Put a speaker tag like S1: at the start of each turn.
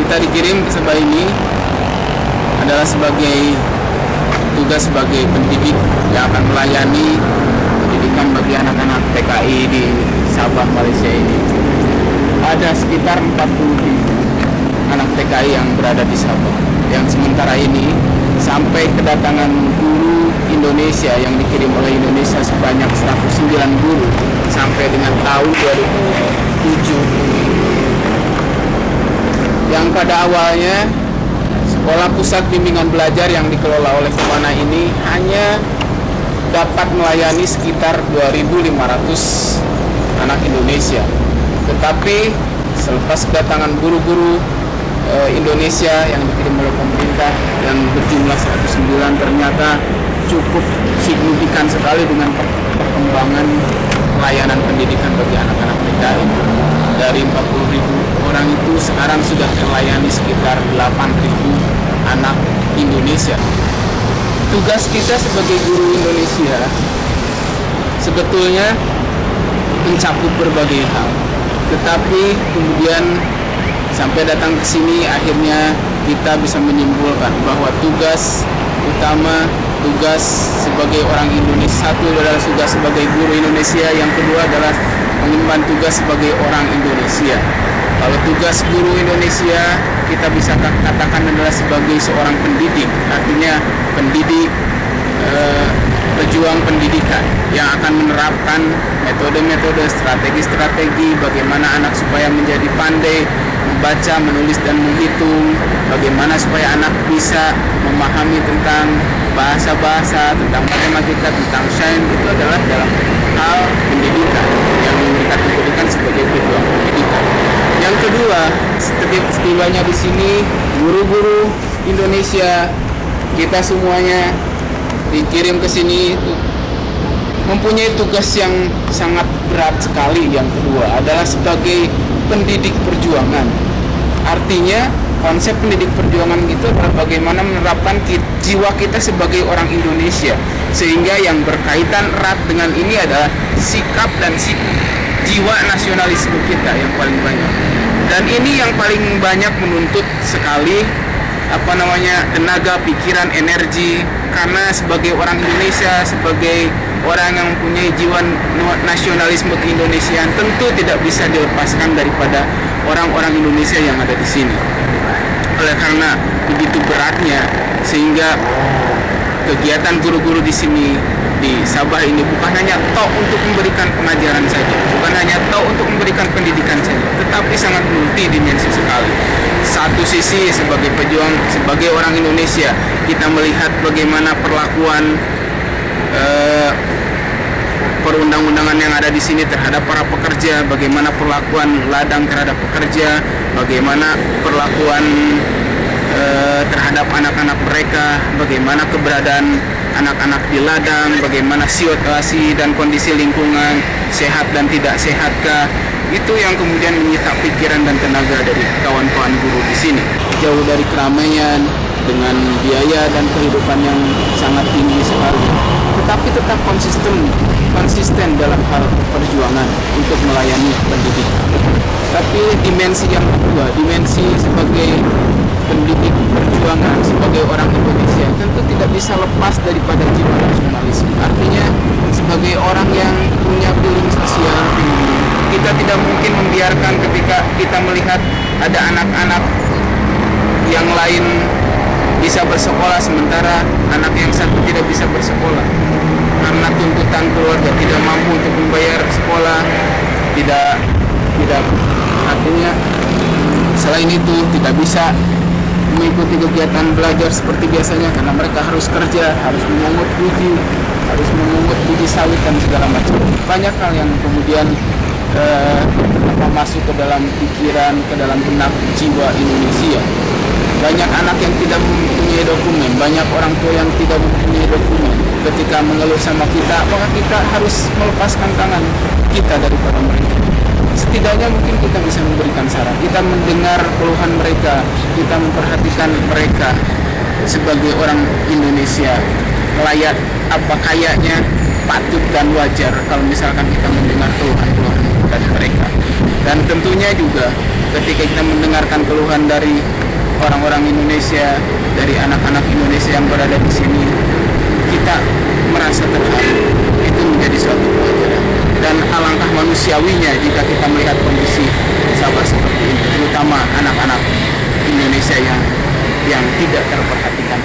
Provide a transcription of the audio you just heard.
S1: kita dikirim ke Sabah ini adalah sebagai tugas sebagai pendidik yang akan melayani pendidikan bagi anak-anak TKI di Sabah, Malaysia ini. Ada sekitar 40 anak TKI yang berada di Sabah, yang sementara ini sampai kedatangan guru Indonesia yang dikirim oleh Indonesia sebanyak 109 guru sampai dengan tahun 2007, yang pada awalnya sekolah pusat bimbingan belajar yang dikelola oleh Kemana ini hanya dapat melayani sekitar 2.500 anak Indonesia. Tetapi selepas kedatangan guru-guru Indonesia yang dikirim oleh pemerintah yang berjumlah 109 ternyata cukup signifikan sekali dengan perkembangan layanan pendidikan bagi anak-anak TKI. Dari 40.000 orang itu sekarang sudah terlayani sekitar 8.000 anak Indonesia. Tugas kita sebagai guru Indonesia sebetulnya mencakup berbagai hal, tetapi kemudian sampai datang ke sini akhirnya kita bisa menyimpulkan bahwa tugas utama, tugas sebagai orang Indonesia, satu adalah tugas sebagai guru Indonesia, yang kedua adalah mengemban tugas sebagai orang Indonesia. Kalau tugas guru Indonesia kita bisa katakan adalah sebagai seorang pendidik, artinya pendidik, pejuang pendidikan yang akan menerapkan metode-metode, strategi-strategi bagaimana anak supaya menjadi pandai membaca, menulis, dan menghitung, bagaimana supaya anak bisa memahami tentang bahasa-bahasa, tentang matematika, tentang sains. Itu adalah dalam hal pendidikan yang dikategorikan sebagai pejuang pendidikan. Yang kedua, setibanya di sini guru-guru Indonesia kita semuanya dikirim ke sini mempunyai tugas yang sangat berat sekali. Yang kedua adalah sebagai pendidik perjuangan. Artinya konsep pendidik perjuangan itu adalah bagaimana menerapkan jiwa kita sebagai orang Indonesia, sehingga yang berkaitan erat dengan ini adalah sikap dan jiwa nasionalisme kita yang paling banyak. Dan ini yang paling banyak menuntut sekali tenaga, pikiran, energi, karena sebagai orang Indonesia, sebagai orang yang mempunyai jiwa nasionalisme keindonesiaan, tentu tidak bisa dilepaskan daripada orang-orang Indonesia yang ada di sini. Oleh karena begitu beratnya, sehingga kegiatan guru-guru di sini di Sabah ini bukan hanya untuk memberikan pengajaran saja, bukan hanya untuk memberikan pendidikan saja, tetapi sangat multidimensi sekali. Satu sisi sebagai pejuang, sebagai orang Indonesia, kita melihat bagaimana perlakuan perundang-undangan yang ada di sini terhadap para pekerja, bagaimana perlakuan ladang terhadap pekerja, bagaimana perlakuan terhadap anak-anak mereka, bagaimana keberadaan anak-anak di ladang, bagaimana situasi dan kondisi lingkungan, sehat dan tidak sehatkah, itu yang kemudian menyita pikiran dan tenaga dari kawan-kawan guru di sini. Jauh dari keramaian, dengan biaya dan kehidupan yang sangat tinggi sekali, tetapi tetap konsisten dalam hal perjuangan untuk melayani pendidikan. Tapi dimensi yang kedua, dimensi sebagai pendidik perjuangan, sebagai orang Indonesia, tentu tidak bisa lepas daripada jiwa nasionalisme. Artinya sebagai orang yang punya feeling sosial, kita tidak mungkin membiarkan ketika kita melihat ada anak-anak yang lain bisa bersekolah sementara anak yang satu tidak bisa bersekolah karena tuntutan keluarga, tidak mampu untuk membayar sekolah, tidak artinya selain itu tidak bisa mengikuti kegiatan belajar seperti biasanya karena mereka harus kerja, harus memungut biji sawit dan segala macam. Banyak hal yang kemudian masuk ke dalam pikiran, ke dalam benak jiwa Indonesia. Banyak anak yang tidak mempunyai dokumen, banyak orang tua yang tidak mempunyai dokumen. Ketika mengeluh sama kita, apakah kita harus melepaskan tangan kita daripada mereka? Setidaknya mungkin kita bisa memberikan saran, kita mendengar keluhan mereka, kita memperhatikan mereka sebagai orang Indonesia. Layak apa kayaknya patut dan wajar kalau misalkan kita mendengar keluhan-keluhan dari mereka. Dan tentunya juga ketika kita mendengarkan keluhan dari orang-orang Indonesia, dari anak-anak Indonesia yang berada di sini, kita merasa terharu. Itu menjadi suatu pelajaran. Dan alangkah manusiawinya jika kita melihat kondisi Sabah seperti ini, terutama anak-anak Indonesia yang tidak terperhatikan.